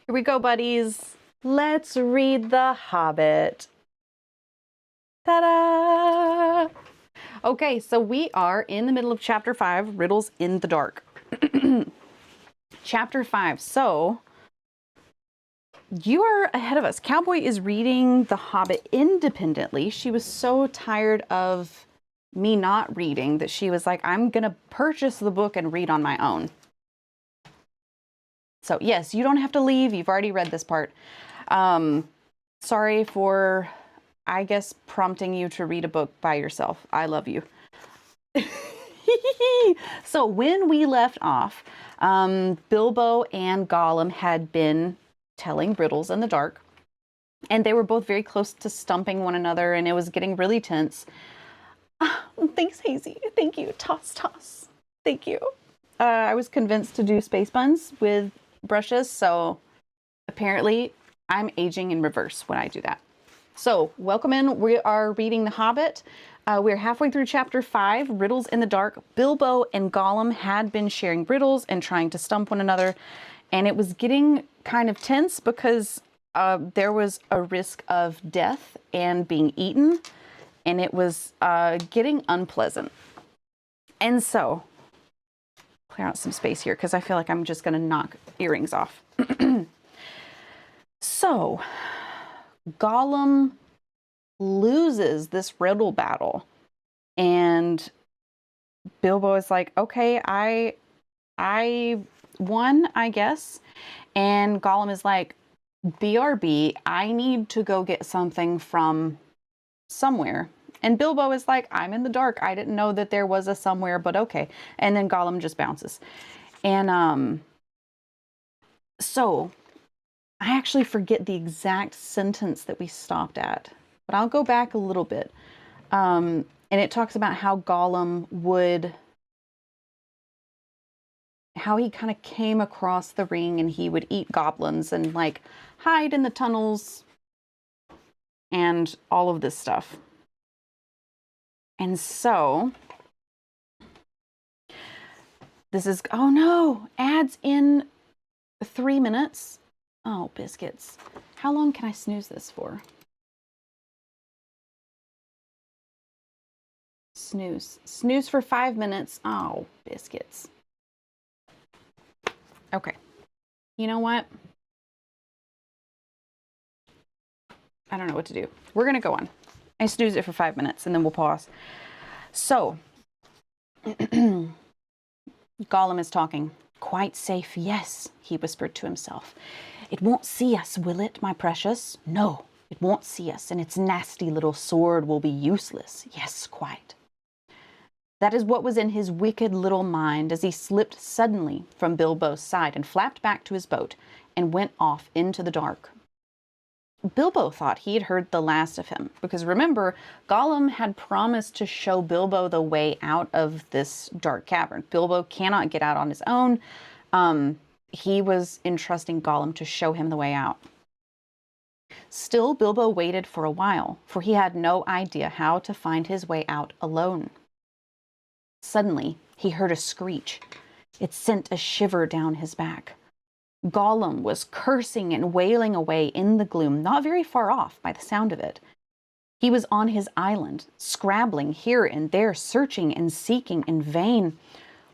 Here we go, buddies. Let's read The Hobbit. Ta-da! Okay, so we are in the middle of chapter 5, Riddles in the Dark. Chapter 5. So, you are ahead of us. Cowboy is reading The Hobbit independently. She was so tired of me not reading that she was like, I'm going to purchase the book and read on my own. So, yes, you don't have to leave. You've already read this part. Sorry for, I guess, prompting you to read a book by yourself. I love you. So when we left off, Bilbo and Gollum had been telling riddles in the dark, and they were both very close to stumping one another, and it was getting really tense. Thanks, Hazy. Thank you. Toss, toss. Thank you. I was convinced to do space buns with brushes, so apparently I'm aging in reverse when I do that. So, welcome in. We are reading The Hobbit. We're halfway through chapter 5, Riddles in the Dark. Bilbo and Gollum had been sharing riddles and trying to stump one another, and it was getting kind of tense because there was a risk of death and being eaten, and it was getting unpleasant. And so, clear out some space here because I feel like I'm just going to knock earrings off. So, Gollum loses this riddle battle, and Bilbo is like, okay, I won, I guess. And Gollum is like, BRB, I need to go get something from somewhere. And Bilbo is like, I'm in the dark. I didn't know that there was a somewhere, but okay. And then Gollum just bounces. And so I actually forget the exact sentence that we stopped at, but I'll go back a little bit. And it talks about how Gollum how he kind of came across the ring and he would eat goblins and like hide in the tunnels and all of this stuff. And so this is, oh no, ads in 3 minutes. Oh, biscuits. How long can I snooze this for? Snooze. Snooze for 5 minutes. Oh, biscuits. Okay. You know what? I don't know what to do. We're going to go on. I snooze it for 5 minutes and then we'll pause. So, Gollum is talking. Quite safe, yes, he whispered to himself. It won't see us, will it, my precious? No, it won't see us, and its nasty little sword will be useless. Yes, quite. That is what was in his wicked little mind as he slipped suddenly from Bilbo's side and flapped back to his boat and went off into the dark. Bilbo thought he had heard the last of him, because remember, Gollum had promised to show Bilbo the way out of this dark cavern. Bilbo cannot get out on his own. He was entrusting Gollum to show him the way out. Still, Bilbo waited for a while, for he had no idea how to find his way out alone. Suddenly, he heard a screech. It sent a shiver down his back. Gollum was cursing and wailing away in the gloom, not very far off by the sound of it. He was on his island, scrabbling here and there, searching and seeking in vain.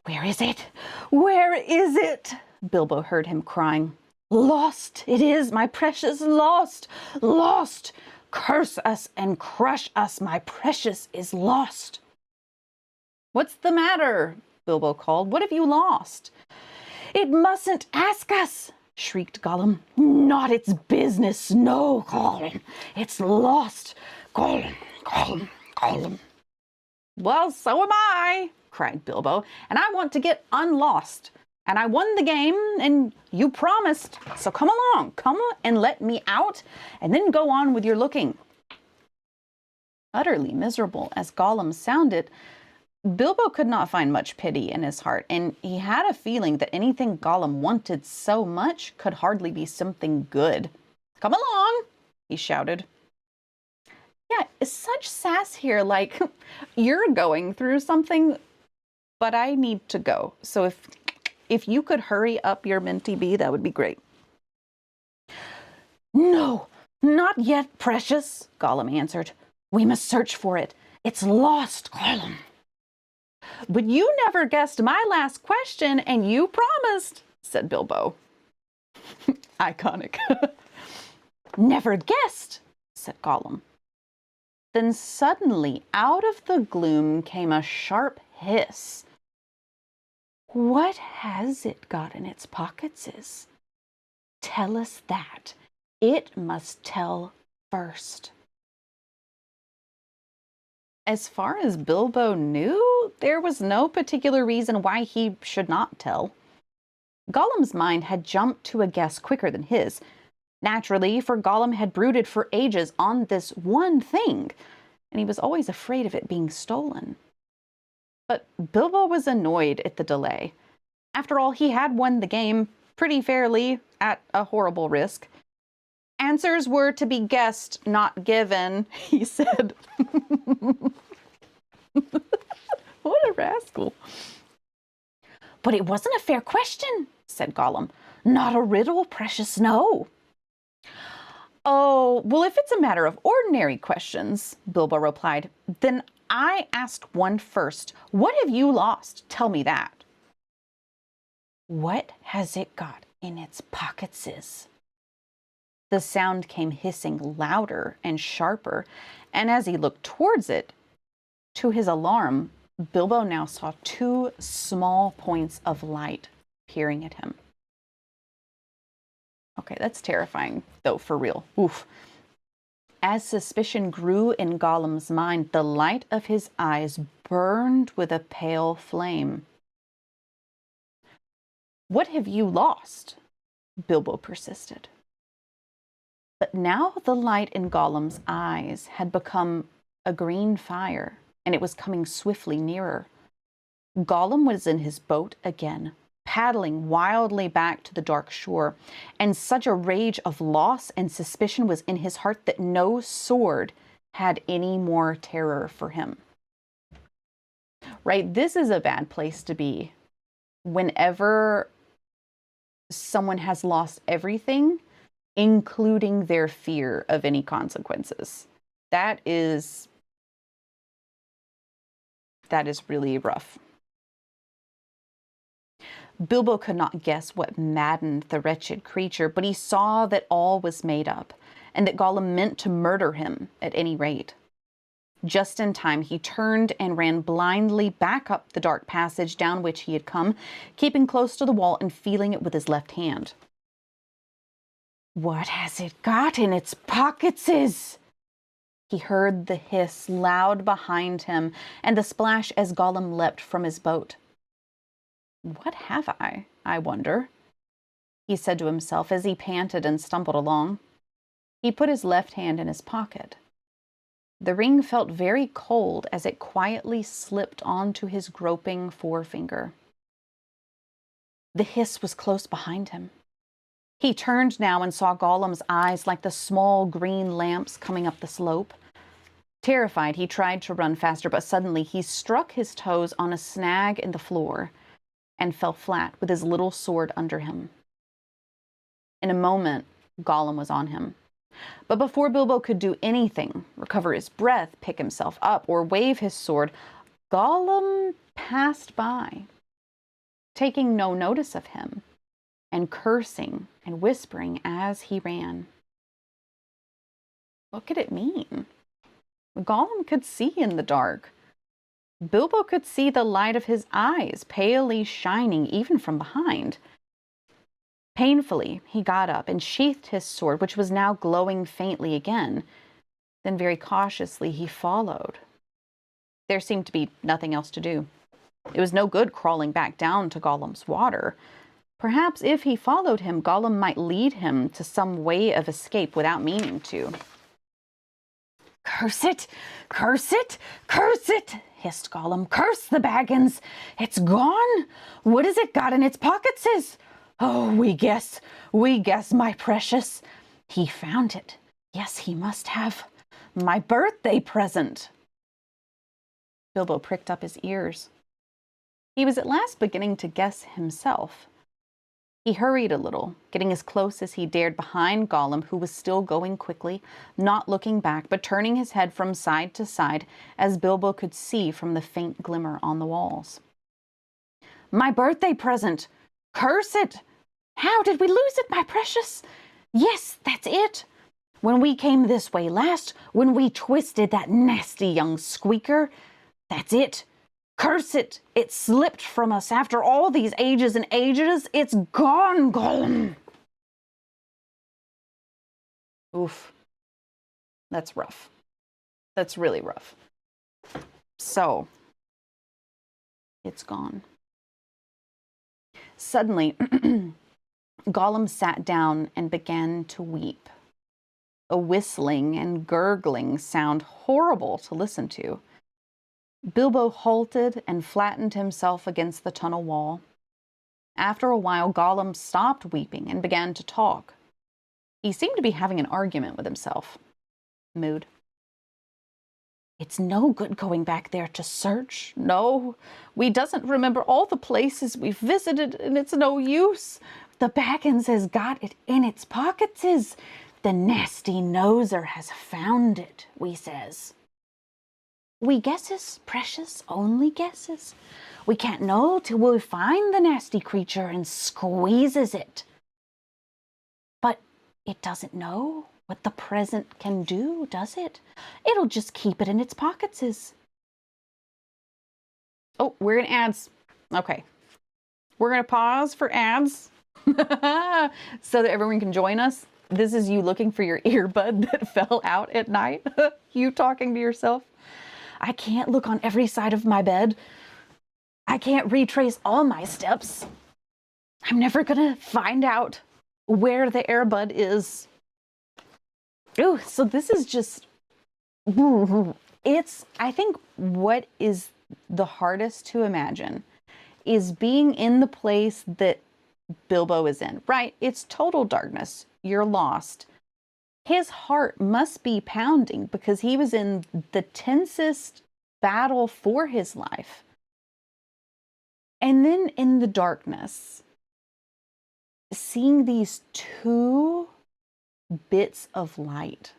Where is it? Where is it? Bilbo heard him crying. Lost it is, my precious, lost, lost. Curse us and crush us, my precious is lost. What's the matter? Bilbo called. What have you lost? It mustn't ask us, shrieked Gollum. Not its business, no, Gollum. It's lost. Gollum, Gollum, Gollum. Well, so am I, cried Bilbo, and I want to get unlost. And I won the game, and you promised. So come along, come and let me out, and then go on with your looking. Utterly miserable as Gollum sounded, Bilbo could not find much pity in his heart, and he had a feeling that anything Gollum wanted so much could hardly be something good. Come along, he shouted. Yeah, it's such sass here, like, you're going through something, but I need to go. So if you could hurry up your minty bee, that would be great. No, not yet, precious, Gollum answered. We must search for it. It's lost, Gollum. But you never guessed my last question, and you promised, said Bilbo. Iconic. Never guessed, said Gollum. Then suddenly, out of the gloom came a sharp hiss. What has it got in its pockets? Tell us that. It must tell first. As far as Bilbo knew, there was no particular reason why he should not tell. Gollum's mind had jumped to a guess quicker than his. Naturally, for Gollum had brooded for ages on this one thing, and he was always afraid of it being stolen. But Bilbo was annoyed at the delay. After all, he had won the game pretty fairly at a horrible risk. Answers were to be guessed, not given, he said. What a rascal. But it wasn't a fair question, said Gollum. Not a riddle, precious, no. Oh, well, if it's a matter of ordinary questions, Bilbo replied, then I asked one first. What have you lost? Tell me that. What has it got in its pockets? The sound came hissing louder and sharper, and as he looked towards it, to his alarm, Bilbo now saw two small points of light peering at him. Okay, that's terrifying, though, for real. Oof. As suspicion grew in Gollum's mind, the light of his eyes burned with a pale flame. What have you lost? Bilbo persisted. But now the light in Gollum's eyes had become a green fire, and it was coming swiftly nearer. Gollum was in his boat again, paddling wildly back to the dark shore, and such a rage of loss and suspicion was in his heart that no sword had any more terror for him. Right? This is a bad place to be. Whenever someone has lost everything, including their fear of any consequences. That is really rough. Bilbo could not guess what maddened the wretched creature, but he saw that all was made up, and that Gollum meant to murder him at any rate. Just in time, he turned and ran blindly back up the dark passage down which he had come, keeping close to the wall and feeling it with his left hand. What has it got in its pockets? He heard the hiss loud behind him and the splash as Gollum leapt from his boat. What have I wonder? He said to himself as he panted and stumbled along. He put his left hand in his pocket. The ring felt very cold as it quietly slipped onto his groping forefinger. The hiss was close behind him. He turned now and saw Gollum's eyes like the small green lamps coming up the slope. Terrified, he tried to run faster, but suddenly he struck his toes on a snag in the floor and fell flat with his little sword under him. In a moment, Gollum was on him. But before Bilbo could do anything, recover his breath, pick himself up, or wave his sword, Gollum passed by, taking no notice of him, and cursing and whispering as he ran. What could it mean? Gollum could see in the dark. Bilbo could see the light of his eyes palely shining even from behind. Painfully, he got up and sheathed his sword, which was now glowing faintly again. Then very cautiously he followed. There seemed to be nothing else to do. It was no good crawling back down to Gollum's water. Perhaps if he followed him, Gollum might lead him to some way of escape without meaning to. "Curse it! Curse it! Curse it!" hissed Gollum. "Curse the Baggins! It's gone! What has it got in its pockets? Oh, we guess, my precious. He found it. Yes, he must have. My birthday present." Bilbo pricked up his ears. He was at last beginning to guess himself. He hurried a little, getting as close as he dared behind Gollum, who was still going quickly, not looking back, but turning his head from side to side, as Bilbo could see from the faint glimmer on the walls. My birthday present! Curse it! How did we lose it, my precious? Yes, that's it. When we came this way last, when we twisted that nasty young squeaker, that's it. Curse it! It slipped from us after all these ages and ages. It's gone, Gollum! Oof. That's rough. That's really rough. So, it's gone. Suddenly, Gollum sat down and began to weep. A whistling and gurgling sound horrible to listen to. Bilbo halted and flattened himself against the tunnel wall. After a while, Gollum stopped weeping and began to talk. He seemed to be having an argument with himself. Mood. It's no good going back there to search. No, we doesn't remember all the places we've visited, and it's no use. The Baggins has got it in its pockets. The nasty noser has found it, we says. We guesses, precious, only guesses. We can't know till we find the nasty creature and squeezes it. But it doesn't know what the present can do, does it? It'll just keep it in its pockets. Oh, we're in ads. Okay. We're going to pause for ads so that everyone can join us. This is you looking for your earbud that fell out at night. You talking to yourself. I can't look on every side of my bed. I can't retrace all my steps. I'm never gonna find out where the earbud is. Ooh, so this is just, I think what is the hardest to imagine is being in the place that Bilbo is in, right? It's total darkness. You're lost. His heart must be pounding because he was in the tensest battle for his life. And then in the darkness, seeing these two bits of light,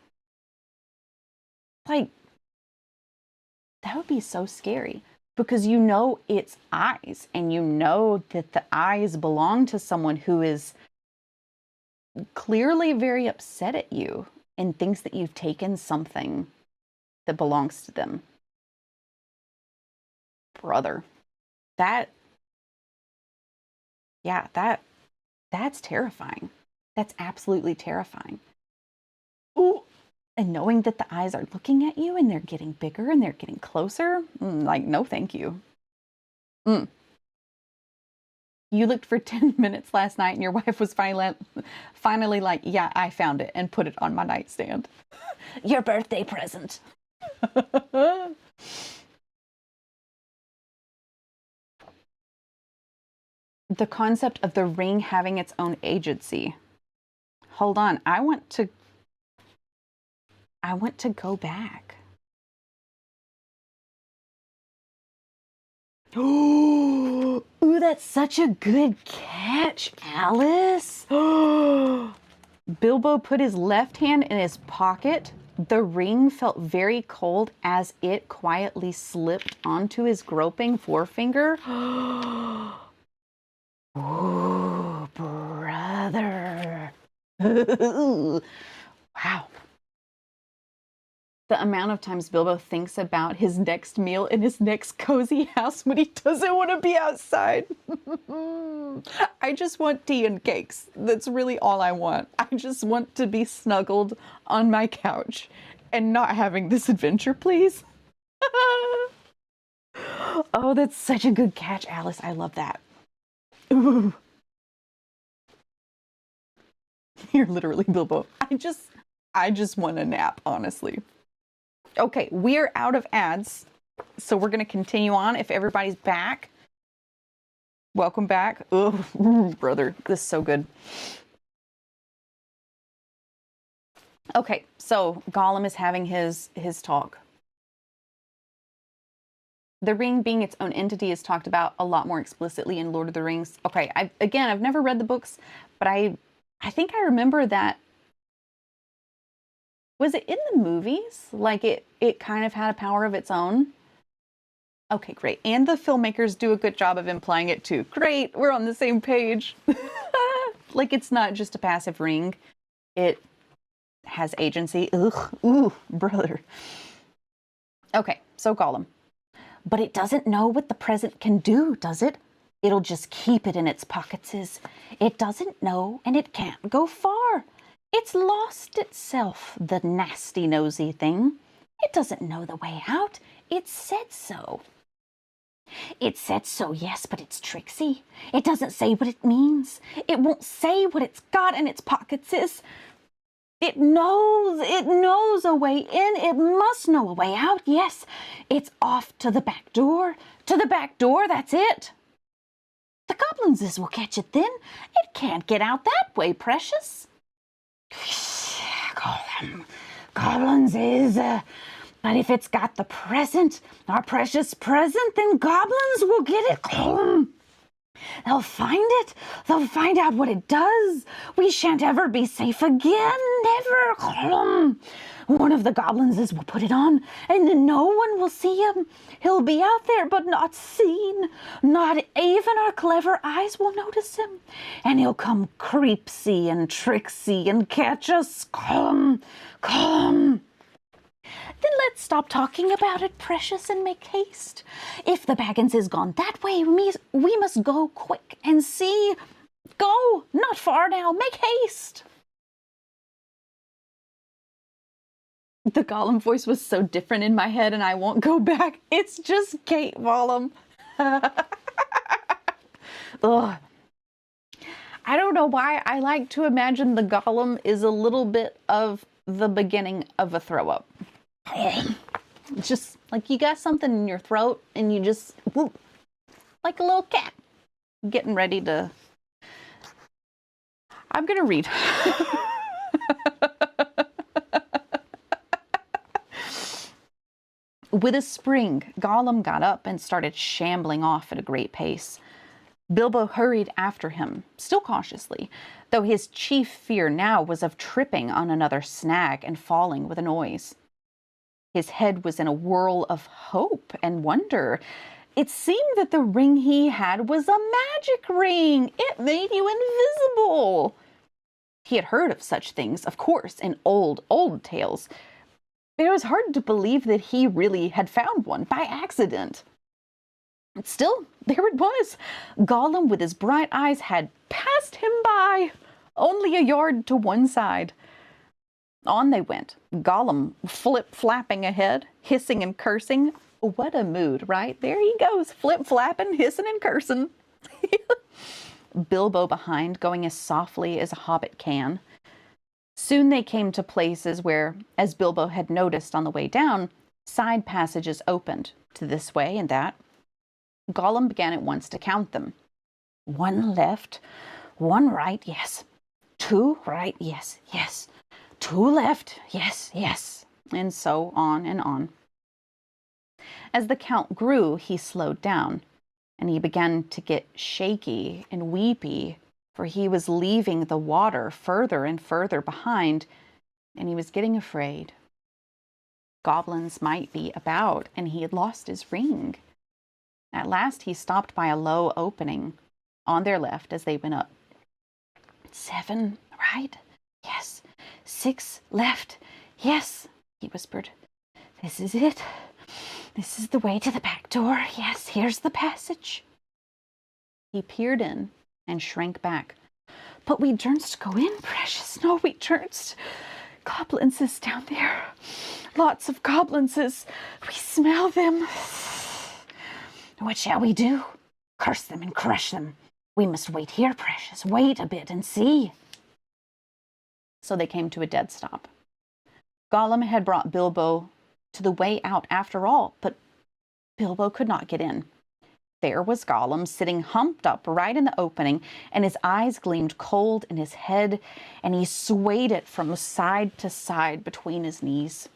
like, that would be so scary because you know it's eyes and you know that the eyes belong to someone who is clearly very upset at you and thinks that you've taken something that belongs to them. Brother, that's terrifying. That's absolutely terrifying. Ooh, and knowing that the eyes are looking at you and they're getting bigger and they're getting closer, like, no thank you. You looked for 10 minutes last night and your wife was finally like, yeah, I found it and put it on my nightstand. Your birthday present. The concept of the ring having its own agency. Hold on, I want to go back. Ooh, that's such a good catch, Alice. Bilbo put his left hand in his pocket. The ring felt very cold as it quietly slipped onto his groping forefinger. Ooh, brother. Wow. The amount of times Bilbo thinks about his next meal in his next cozy house when he doesn't want to be outside. I just want tea and cakes. That's really all I want. I just want to be snuggled on my couch and not having this adventure, please. Oh, that's such a good catch, Alice. I love that. Ooh. You're literally Bilbo. I just want a nap, honestly. Okay, we're out of ads, so we're going to continue on. If everybody's back, welcome back. Oh, brother, this is so good. Okay, so Gollum is having his talk. The ring being its own entity is talked about a lot more explicitly in Lord of the Rings. Okay, I've never read the books, but I think I remember that. Was it in the movies? Like it kind of had a power of its own? Okay, great. And the filmmakers do a good job of implying it too. Great, we're on the same page. Like it's not just a passive ring. It has agency. Ugh, ooh, brother. Okay, so Gollum. But it doesn't know what the present can do, does it? It'll just keep it in its pockets. It doesn't know and it can't go far. It's lost itself, the nasty nosy thing. It doesn't know the way out. It said so. It said so, yes, but it's tricksy. It doesn't say what it means. It won't say what it's got in its pockets is. It knows a way in. It must know a way out. Yes, it's off to the back door. To the back door, that's it. The goblins will catch it then. It can't get out that way, precious. Goblins is, but if it's got the present, our precious present, then goblins will get it. They'll find it. They'll find out what it does. We shan't ever be safe again. Never. One of the goblins will put it on, and then no one will see him. He'll be out there, but not seen. Not even our clever eyes will notice him. And he'll come creepsy and tricksy and catch us. Come. Then let's stop talking about it, precious, and make haste. If the Baggins is gone that way, we must go quick and see. Go, not far now, make haste. The Gollum voice was so different in my head, and I won't go back. It's just Kate Gollum. Ugh. I don't know why I like to imagine the Gollum is a little bit of the beginning of a throw up. Just like you got something in your throat and you just whoop, like a little cat getting ready to. I'm gonna read. With a spring, Gollum got up and started shambling off at a great pace. Bilbo hurried after him, still cautiously, though his chief fear now was of tripping on another snag and falling with a noise. His head was in a whirl of hope and wonder. It seemed that the ring he had was a magic ring. It made you invisible. He had heard of such things, of course, in old tales. But it was hard to believe that he really had found one by accident. Still, there it was. Gollum, with his bright eyes, had passed him by, only a yard to one side. On they went, Gollum flip-flapping ahead, hissing and cursing. What a mood, right? There he goes, flip-flapping, hissing and cursing. Bilbo behind, going as softly as a hobbit can. Soon they came to places where, as Bilbo had noticed on the way down, side passages opened to this way and that. Gollum began at once to count them. 1 left, 1 right, yes. 2 right, yes. 2 left, yes. And so on and on. As the count grew, he slowed down, and he began to get shaky and weepy, for he was leaving the water further and further behind, and he was getting afraid. Goblins might be about, and he had lost his ring. At last he stopped by a low opening on their left as they went up. 7 right, yes. 6 left, yes, he whispered. This is it. This is the way to the back door. Yes, here's the passage. He peered in and shrank back. But we durst go in, precious. No, we durst. Goblins is down there. Lots of goblins is. We smell them. What shall we do? Curse them and crush them. We must wait here, precious. Wait a bit and see. So they came to a dead stop. Gollum had brought Bilbo to the way out after all, but Bilbo could not get in. There was Gollum sitting humped up right in the opening, and his eyes gleamed cold in his head, and he swayed it from side to side between his knees.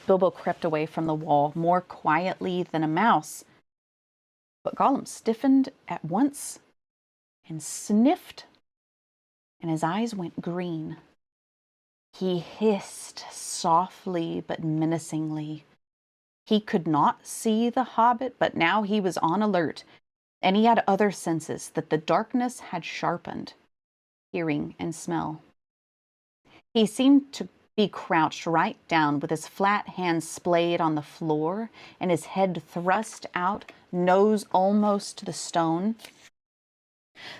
Bilbo crept away from the wall more quietly than a mouse. But Gollum stiffened at once and sniffed, and his eyes went green. He hissed softly but menacingly. He could not see the Hobbit, but now he was on alert, and he had other senses that the darkness had sharpened, hearing and smell. He seemed to be crouched right down with his flat hands splayed on the floor and his head thrust out, nose almost to the stone.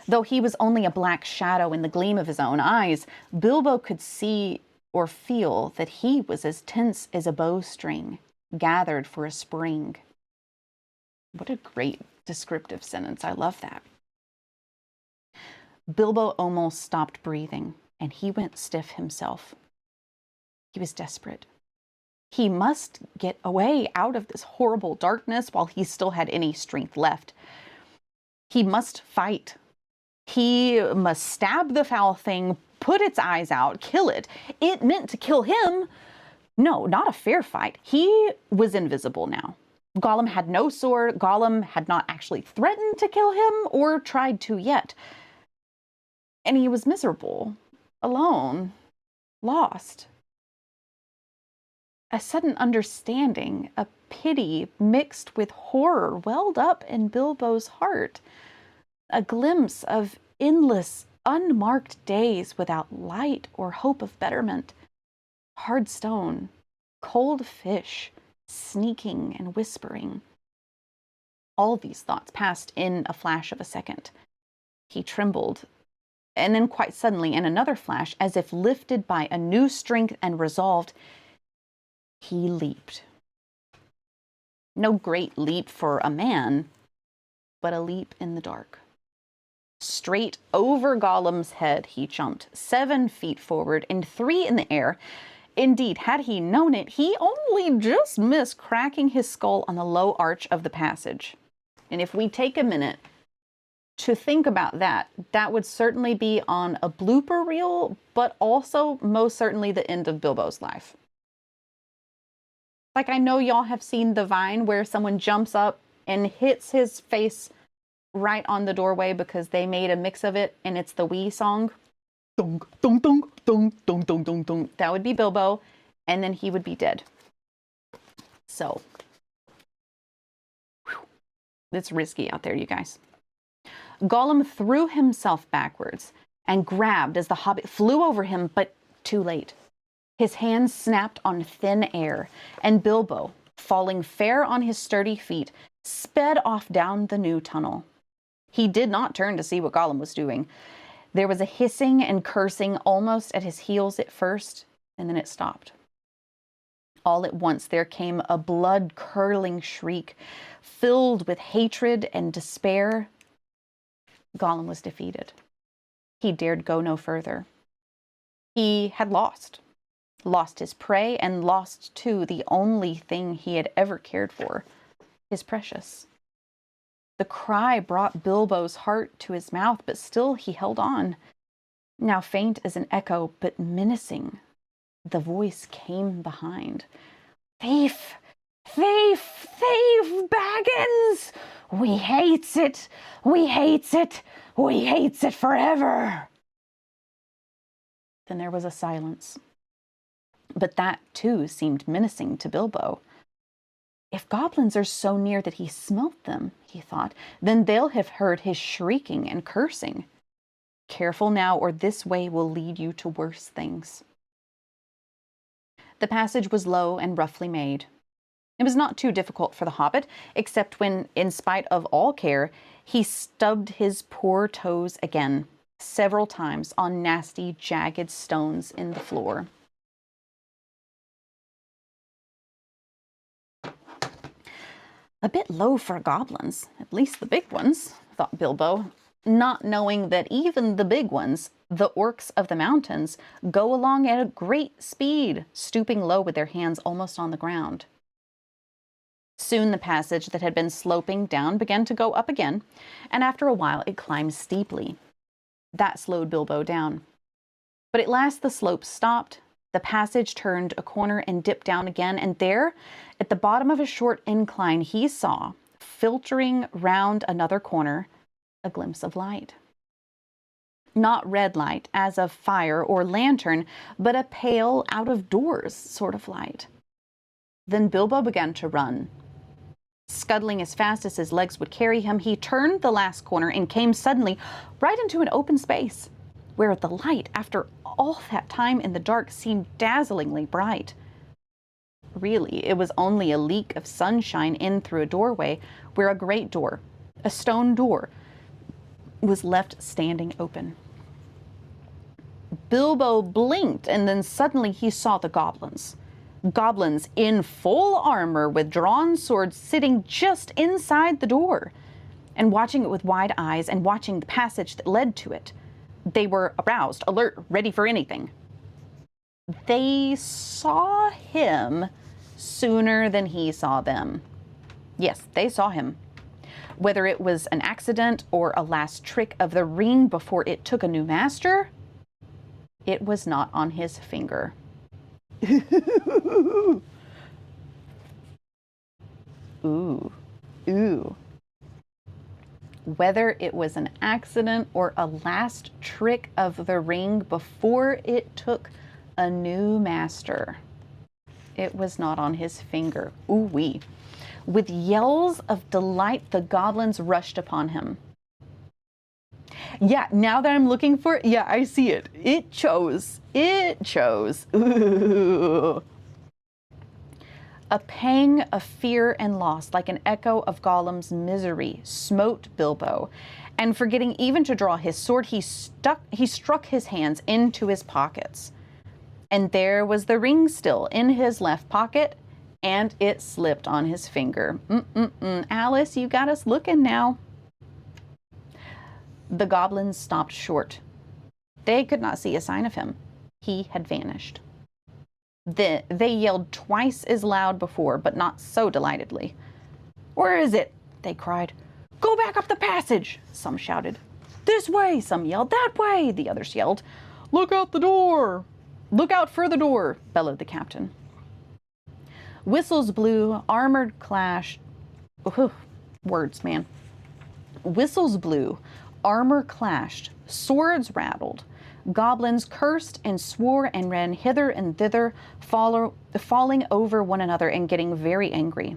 Though he was only a black shadow in the gleam of his own eyes, Bilbo could see or feel that he was as tense as a bowstring gathered for a spring. What a great descriptive sentence. I love that. Bilbo almost stopped breathing, and he went stiff himself. He was desperate. He must get away out of this horrible darkness while he still had any strength left. He must fight. He must stab the foul thing, put its eyes out, kill it. It meant to kill him. No, not a fair fight. He was invisible now. Gollum had no sword. Gollum had not actually threatened to kill him or tried to yet. And he was miserable, alone, lost. A sudden understanding, a pity mixed with horror welled up in Bilbo's heart. A glimpse of endless, unmarked days without light or hope of betterment. Hard stone, cold fish, sneaking and whispering. All these thoughts passed in a flash of a second. He trembled, and then quite suddenly, in another flash, as if lifted by a new strength and resolved, he leaped. No great leap for a man, but a leap in the dark. Straight over Gollum's head he jumped, 7 feet forward and 3 in the air. Indeed, had he known it, he only just missed cracking his skull on the low arch of the passage. And if we take a minute to think about that, that would certainly be on a blooper reel, but also most certainly the end of Bilbo's life. Like, I know y'all have seen the Vine where someone jumps up and hits his face right on the doorway because they made a mix of it and it's the Wii song. Dong, dong, dong, dong, dong, dong, dong, dong. That would be Bilbo, and then he would be dead. So, it's risky out there, you guys. Gollum threw himself backwards and grabbed as the Hobbit flew over him, but too late. His hands snapped on thin air, and Bilbo, falling fair on his sturdy feet, sped off down the new tunnel. He did not turn to see what Gollum was doing. There was a hissing and cursing almost at his heels at first, and then it stopped. All at once there came a blood-curdling shriek, filled with hatred and despair. Gollum was defeated. He dared go no further. He had lost his prey, and lost, too, the only thing he had ever cared for, his precious. The cry brought Bilbo's heart to his mouth, but still he held on. Now faint as an echo, but menacing, the voice came behind. "Thief! Thief! Thief! Baggins! We hates it! We hates it! We hates it forever!" Then there was a silence. But that, too, seemed menacing to Bilbo. If goblins are so near that he smelt them, he thought, then they'll have heard his shrieking and cursing. Careful now, or this way will lead you to worse things. The passage was low and roughly made. It was not too difficult for the Hobbit, except when, in spite of all care, he stubbed his poor toes again, several times on nasty, jagged stones in the floor. A bit low for goblins, at least the big ones, thought Bilbo, not knowing that even the big ones, the orcs of the mountains, go along at a great speed, stooping low with their hands almost on the ground. Soon the passage that had been sloping down began to go up again, and after a while it climbed steeply. That slowed Bilbo down. But at last the slope stopped, The passage turned a corner and dipped down again, and there, at the bottom of a short incline, he saw, filtering round another corner, a glimpse of light. Not red light, as of fire or lantern, but a pale, out-of-doors sort of light. Then Bilbo began to run. Scuttling as fast as his legs would carry him, he turned the last corner and came suddenly right into an open space, where the light, after all that time in the dark, seemed dazzlingly bright. Really, it was only a leak of sunshine in through a doorway where a great door, a stone door, was left standing open. Bilbo blinked, and then suddenly he saw the goblins. Goblins in full armor with drawn swords sitting just inside the door and watching it with wide eyes and watching the passage that led to it. They were aroused, alert, ready for anything. They saw him sooner than he saw them. Yes, they saw him. Whether it was an accident or a last trick of the ring before it took a new master, it was not on his finger. Ooh, ooh. Whether it was an accident or a last trick of the ring before it took a new master, it was not on his finger. Ooh-wee. With yells of delight, the goblins rushed upon him. Yeah, now that I'm looking for it, yeah, I see it. It chose. Ooh. A pang of fear and loss, like an echo of Gollum's misery, smote Bilbo, and forgetting even to draw his sword, he struck his hands into his pockets. And there was the ring still in his left pocket, and it slipped on his finger. Alice, you got us looking now. The goblins stopped short. They could not see a sign of him. He had vanished. They yelled twice as loud before, but not so delightedly. "Where is it?" they cried. "Go back up the passage," some shouted. "This way," some yelled. "That way," the others yelled. "Look out the door." "Look out for the door," bellowed the captain. Whistles blew, armored clashed. Words, man. Whistles blew, armor clashed, swords rattled. Goblins cursed and swore and ran hither and thither, falling over one another and getting very angry.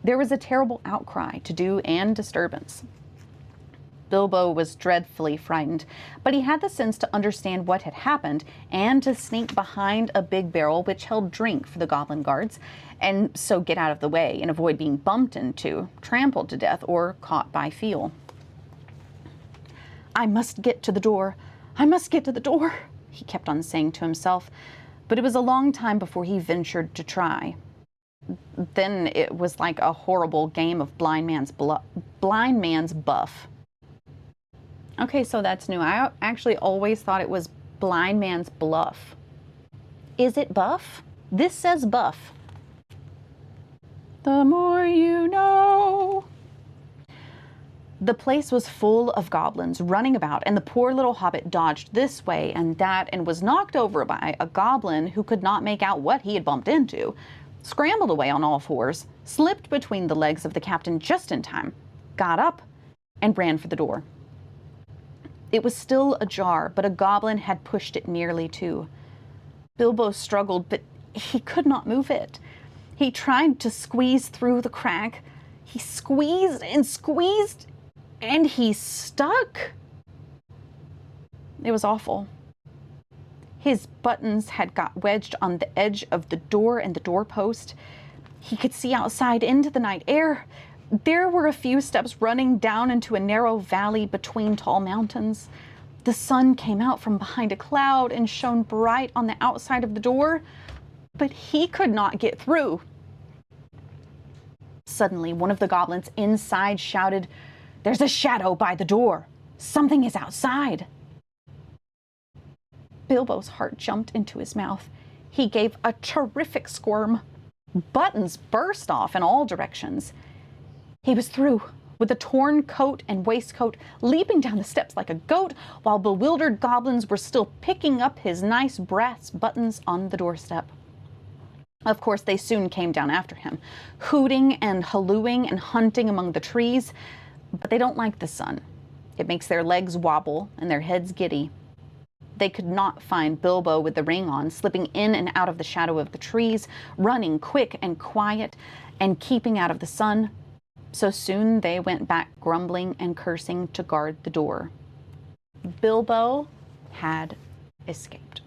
There was a terrible outcry, to-do, and disturbance. Bilbo was dreadfully frightened, but he had the sense to understand what had happened and to sneak behind a big barrel which held drink for the goblin guards, and so get out of the way and avoid being bumped into, trampled to death, or caught by feel. "I must get to the door. I must get to the door," he kept on saying to himself, but it was a long time before he ventured to try. Then it was like a horrible game of blind man's buff. Okay, so that's new. I actually always thought it was blind man's bluff. Is it buff? This says buff. The more you know. The place was full of goblins running about, and the poor little hobbit dodged this way and that and was knocked over by a goblin who could not make out what he had bumped into, scrambled away on all fours, slipped between the legs of the captain just in time, got up, and ran for the door. It was still ajar, but a goblin had pushed it nearly to. Bilbo struggled, but he could not move it. He tried to squeeze through the crack. He squeezed and squeezed, and he stuck. It was awful. His buttons had got wedged on the edge of the door and the doorpost. He could see outside into the night air. There were a few steps running down into a narrow valley between tall mountains. The sun came out from behind a cloud and shone bright on the outside of the door, but he could not get through. Suddenly, one of the goblins inside shouted, "There's a shadow by the door. Something is outside." Bilbo's heart jumped into his mouth. He gave a terrific squirm. Buttons burst off in all directions. He was through, with a torn coat and waistcoat, leaping down the steps like a goat, while bewildered goblins were still picking up his nice brass buttons on the doorstep. Of course, they soon came down after him, hooting and hallooing and hunting among the trees, but they don't like the sun. It makes their legs wobble and their heads giddy. They could not find Bilbo with the ring on, slipping in and out of the shadow of the trees, running quick and quiet, and keeping out of the sun. So soon they went back grumbling and cursing to guard the door. Bilbo had escaped.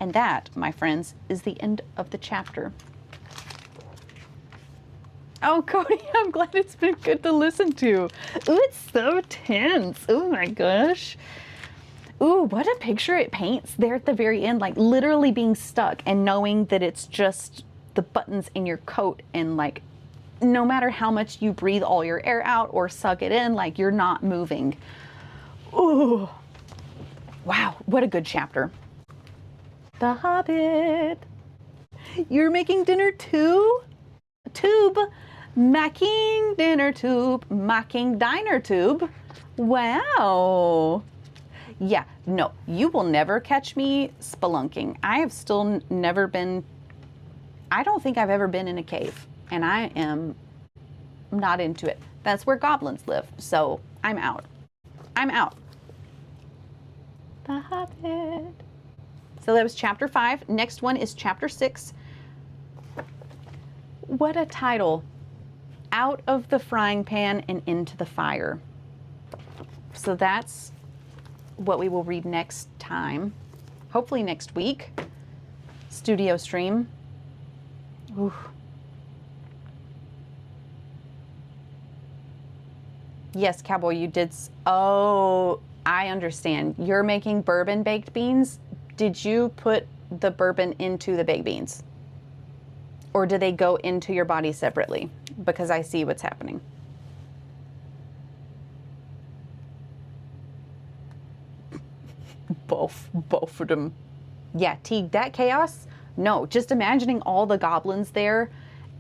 And that, my friends, is the end of the chapter. Oh, Cody, I'm glad it's been good to listen to. Ooh, it's so tense. Oh my gosh. Ooh, what a picture it paints there at the very end, like literally being stuck and knowing that it's just the buttons in your coat, and like no matter how much you breathe all your air out or suck it in, like you're not moving. Ooh. Wow, what a good chapter. The Hobbit. You're making dinner too? Tube. Macking dinner tube. Macking diner tube. Wow. Yeah, no, you will never catch me spelunking. I have still never been, I don't think I've ever been in a cave, and I am not into it. That's where goblins live, so I'm out. I'm out. The Hobbit. So that was chapter 5. Next one is chapter 6. What a title. Out of the frying pan and into the fire. So that's what we will read next time. Hopefully next week. Studio stream. Ooh. Yes, Cowboy, you did. Oh, I understand. You're making bourbon baked beans. Did you put the bourbon into the baked beans? Or do they go into your body separately? Because I see what's happening. Both of them. Yeah, Teague, that chaos? No, just imagining all the goblins there,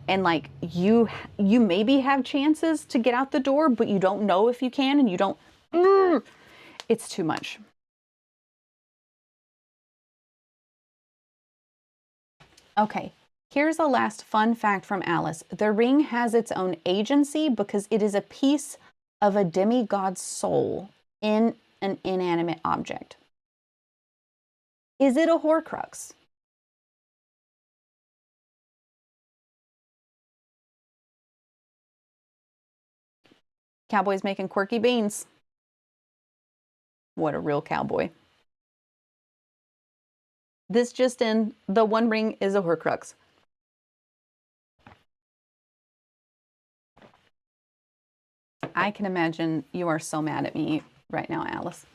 and like you maybe have chances to get out the door, but you don't know if you can, and you don't. It's too much. Okay, here's a last fun fact from Alice. The ring has its own agency because it is a piece of a demigod's soul in an inanimate object. Is it a Horcrux? Cowboy's making quirky beans. What a real cowboy. This just in, the One Ring is a Horcrux. I can imagine you are so mad at me right now, Alice.